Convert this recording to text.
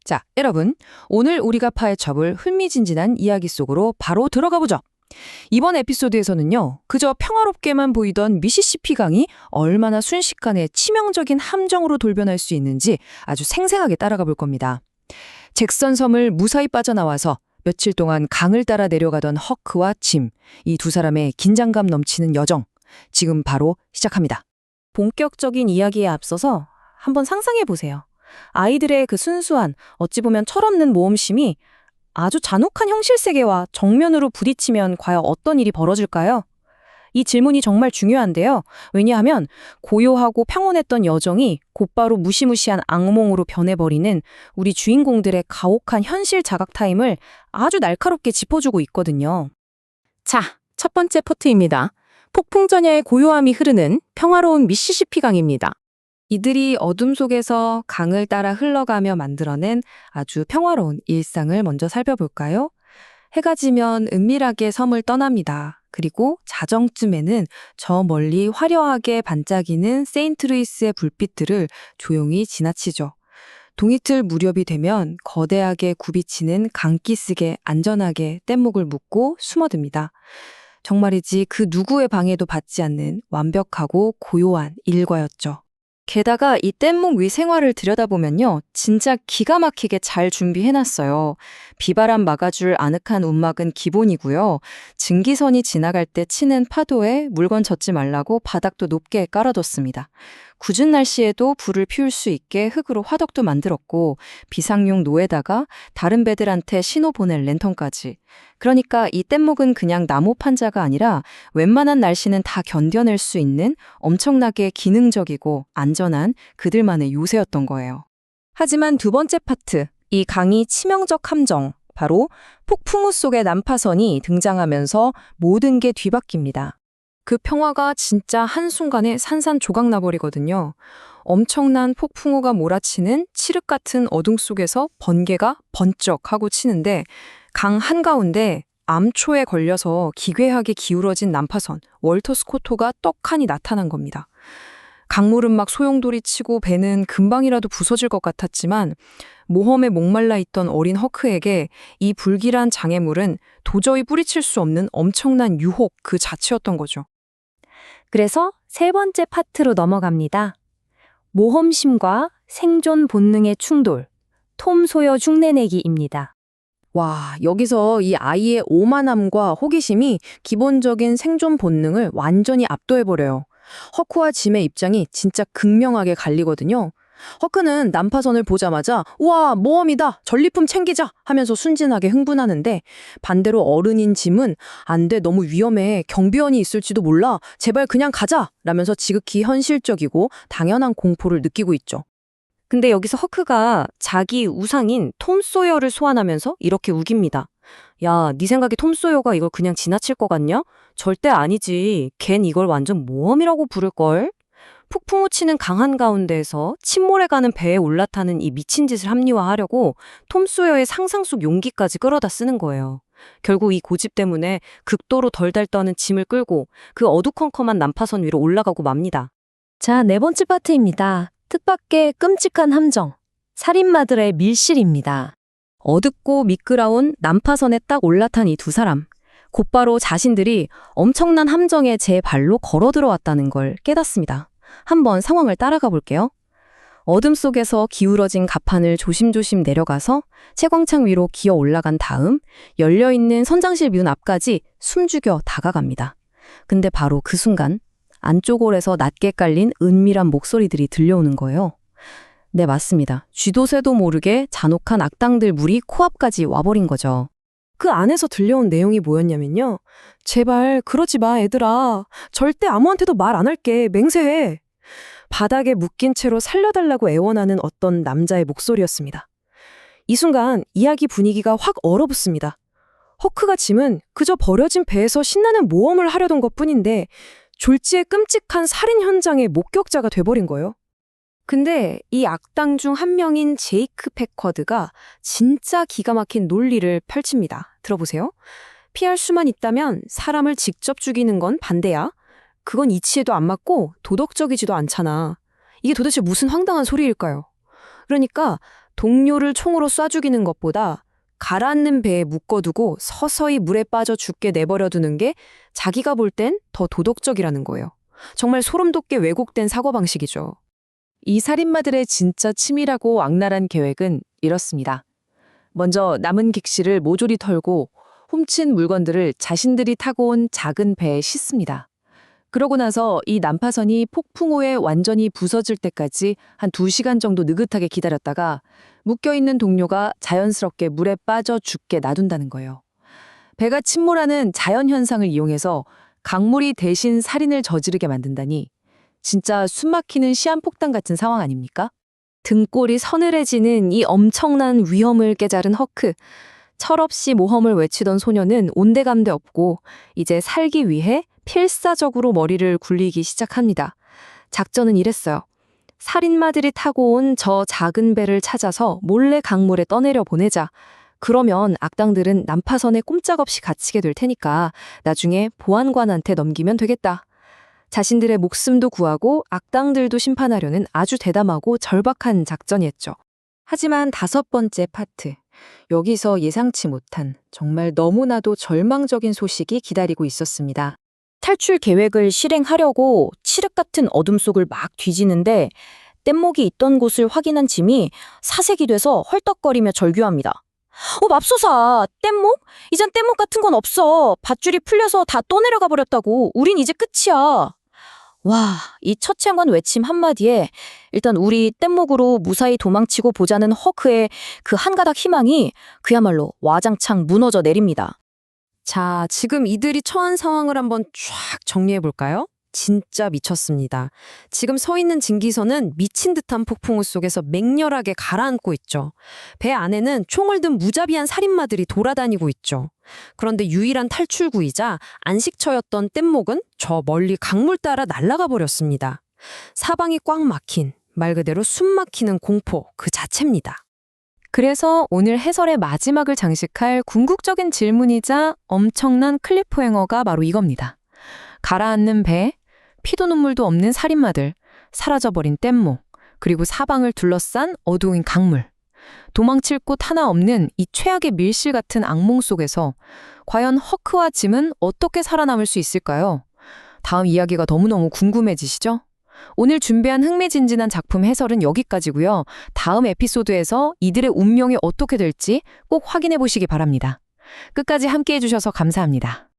자, 여러분, 오늘 우리가 파헤쳐볼 흥미진진한 이야기 속으로 바로 들어가 보죠. 이번 에피소드에서는요, 그저 평화롭게만 보이던 미시시피 강이 얼마나 순식간에 치명적인 함정으로 돌변할 수 있는지 아주 생생하게 따라가 볼 겁니다. 잭선 섬을 무사히 빠져나와서 며칠 동안 강을 따라 내려가던 허크와 짐, 이 두 사람의 긴장감 넘치는 여정, 지금 바로 시작합니다. 본격적인 이야기에 앞서서 한번 상상해 보세요. 아이들의 그 순수한, 어찌 보면 철없는 모험심이 아주 잔혹한 현실 세계와 정면으로 부딪히면 과연 어떤 일이 벌어질까요? 이 질문이 정말 중요한데요. 왜냐하면 고요하고 평온했던 여정이 곧바로 무시무시한 악몽으로 변해버리는 우리 주인공들의 가혹한 현실 자각 타임을 아주 날카롭게 짚어주고 있거든요. 자, 첫 번째 포트입니다. 폭풍전야의 고요함이 흐르는 평화로운 미시시피 강입니다. 이들이 어둠 속에서 강을 따라 흘러가며 만들어낸 아주 평화로운 일상을 먼저 살펴볼까요? 해가 지면 은밀하게 섬을 떠납니다. 그리고 자정쯤에는 저 멀리 화려하게 반짝이는 세인트루이스의 불빛들을 조용히 지나치죠. 동이틀 무렵이 되면 거대하게 굽이치는 강기슭에 안전하게 뗏목을 묶고 숨어듭니다. 정말이지 그 누구의 방해도 받지 않는 완벽하고 고요한 일과였죠. 게다가 이 뗏목 위 생활을 들여다보면요, 진짜 기가 막히게 잘 준비해놨어요. 비바람 막아줄 아늑한 움막은 기본이고요. 증기선이 지나갈 때 치는 파도에 물건 젖지 말라고 바닥도 높게 깔아뒀습니다. 궂은 날씨에도 불을 피울 수 있게 흙으로 화덕도 만들었고, 비상용 노에다가 다른 배들한테 신호 보낼 랜턴까지. 그러니까 이 뗏목은 그냥 나무 판자가 아니라 웬만한 날씨는 다 견뎌낼 수 있는 엄청나게 기능적이고 안전한 그들만의 요새였던 거예요. 하지만 두 번째 파트, 이 강이 치명적 함정, 바로 폭풍우 속의 난파선이 등장하면서 모든 게 뒤바뀝니다. 그 평화가 진짜 한순간에 산산조각 나버리거든요. 엄청난 폭풍우가 몰아치는 칠흑 같은 어둠 속에서 번개가 번쩍하고 치는데 강 한가운데 암초에 걸려서 기괴하게 기울어진 난파선, 월터 스코토가 떡하니 나타난 겁니다. 강물은 막 소용돌이 치고 배는 금방이라도 부서질 것 같았지만 모험에 목말라 있던 어린 허크에게 이 불길한 장애물은 도저히 뿌리칠 수 없는 엄청난 유혹 그 자체였던 거죠. 그래서 세 번째 파트로 넘어갑니다. 모험심과 생존 본능의 충돌, 톰 소여 흉내내기입니다. 와, 여기서 이 아이의 오만함과 호기심이 기본적인 생존 본능을 완전히 압도해버려요. 허크와 짐의 입장이 진짜 극명하게 갈리거든요. 허크는 난파선을 보자마자 우와, 모험이다, 전리품 챙기자 하면서 순진하게 흥분하는데 반대로 어른인 짐은 안 돼, 너무 위험해, 경비원이 있을지도 몰라, 제발 그냥 가자 라면서 지극히 현실적이고 당연한 공포를 느끼고 있죠. 근데 여기서 허크가 자기 우상인 톰 소여를 소환하면서 이렇게 우깁니다. 야, 네 생각에 톰 소여가 이걸 그냥 지나칠 것 같냐? 절대 아니지. 걘 이걸 완전 모험이라고 부를걸? 폭풍우 치는 강 한가운데에서 침몰해가는 배에 올라타는 이 미친 짓을 합리화하려고 톰 소여의 상상 속 용기까지 끌어다 쓰는 거예요. 결국 이 고집 때문에 극도로 덜덜 떠는 짐을 끌고 그 어두컴컴한 난파선 위로 올라가고 맙니다. 자, 네 번째 파트입니다. 뜻밖의 끔찍한 함정, 살인마들의 밀실입니다. 어둡고 미끄러운 난파선에 딱 올라탄 이 두 사람. 곧바로 자신들이 엄청난 함정에 제 발로 걸어 들어왔다는 걸 깨닫습니다. 한번 상황을 따라가 볼게요. 어둠 속에서 기울어진 갑판을 조심조심 내려가서 채광창 위로 기어 올라간 다음 열려있는 선장실 문 앞까지 숨죽여 다가갑니다. 근데 바로 그 순간 안쪽 홀에서 낮게 깔린 은밀한 목소리들이 들려오는 거예요. 네, 맞습니다. 쥐도 새도 모르게 잔혹한 악당들 무리 코앞까지 와버린 거죠. 그 안에서 들려온 내용이 뭐였냐면요. 제발 그러지 마, 얘들아. 절대 아무한테도 말 안 할게. 맹세해. 바닥에 묶인 채로 살려달라고 애원하는 어떤 남자의 목소리였습니다. 이 순간 이야기 분위기가 확 얼어붙습니다. 허크가 짐은 그저 버려진 배에서 신나는 모험을 하려던 것뿐인데 졸지의 끔찍한 살인 현장의 목격자가 돼버린 거예요. 근데 이 악당 중 한 명인 제이크 패커드가 진짜 기가 막힌 논리를 펼칩니다. 들어보세요. 피할 수만 있다면 사람을 직접 죽이는 건 반대야. 그건 이치에도 안 맞고 도덕적이지도 않잖아. 이게 도대체 무슨 황당한 소리일까요? 그러니까 동료를 총으로 쏴 죽이는 것보다 가라앉는 배에 묶어두고 서서히 물에 빠져 죽게 내버려 두는 게 자기가 볼 땐 더 도덕적이라는 거예요. 정말 소름 돋게 왜곡된 사고방식이죠. 이 살인마들의 진짜 치밀하고 악랄한 계획은 이렇습니다. 먼저 남은 객실을 모조리 털고 훔친 물건들을 자신들이 타고 온 작은 배에 싣습니다. 그러고 나서 이 난파선이 폭풍 후에 완전히 부서질 때까지 한 2시간 정도 느긋하게 기다렸다가 묶여있는 동료가 자연스럽게 물에 빠져 죽게 놔둔다는 거예요. 배가 침몰하는 자연현상을 이용해서 강물이 대신 살인을 저지르게 만든다니 진짜 숨막히는 시한폭탄 같은 상황 아닙니까? 등골이 서늘해지는 이 엄청난 위험을 깨달은 허크. 철없이 모험을 외치던 소녀는 온데간데 없고 이제 살기 위해 필사적으로 머리를 굴리기 시작합니다. 작전은 이랬어요. 살인마들이 타고 온 저 작은 배를 찾아서 몰래 강물에 떠내려 보내자. 그러면 악당들은 난파선에 꼼짝없이 갇히게 될 테니까 나중에 보안관한테 넘기면 되겠다. 자신들의 목숨도 구하고 악당들도 심판하려는 아주 대담하고 절박한 작전이었죠. 하지만 5번째 파트. 여기서 예상치 못한 정말 너무나도 절망적인 소식이 기다리고 있었습니다. 탈출 계획을 실행하려고 칠흑 같은 어둠 속을 막 뒤지는데 뗏목이 있던 곳을 확인한 짐이 사색이 돼서 헐떡거리며 절규합니다. 맙소사, 뗏목? 이젠 뗏목 같은 건 없어. 밧줄이 풀려서 다 떠내려가 버렸다고. 우린 이제 끝이야. 와, 이 처참한 외침 한마디에 일단 우리 뗏목으로 무사히 도망치고 보자는 허크의 그 한 가닥 희망이 그야말로 와장창 무너져 내립니다. 자, 지금 이들이 처한 상황을 한번 쫙 정리해 볼까요? 진짜 미쳤습니다. 지금 서 있는 진기선은 미친 듯한 폭풍우 속에서 맹렬하게 가라앉고 있죠. 배 안에는 총을 든 무자비한 살인마들이 돌아다니고 있죠. 그런데 유일한 탈출구이자 안식처였던 뗏목은 저 멀리 강물 따라 날아가 버렸습니다. 사방이 꽉 막힌, 말 그대로 숨 막히는 공포 그 자체입니다. 그래서 오늘 해설의 마지막을 장식할 궁극적인 질문이자 엄청난 클리프행어가 바로 이겁니다. 가라앉는 배, 피도 눈물도 없는 살인마들, 사라져버린 뗏목, 그리고 사방을 둘러싼 어두운 강물. 도망칠 곳 하나 없는 이 최악의 밀실 같은 악몽 속에서 과연 허크와 짐은 어떻게 살아남을 수 있을까요? 다음 이야기가 너무너무 궁금해지시죠? 오늘 준비한 흥미진진한 작품 해설은 여기까지고요. 다음 에피소드에서 이들의 운명이 어떻게 될지 꼭 확인해 보시기 바랍니다. 끝까지 함께해 주셔서 감사합니다.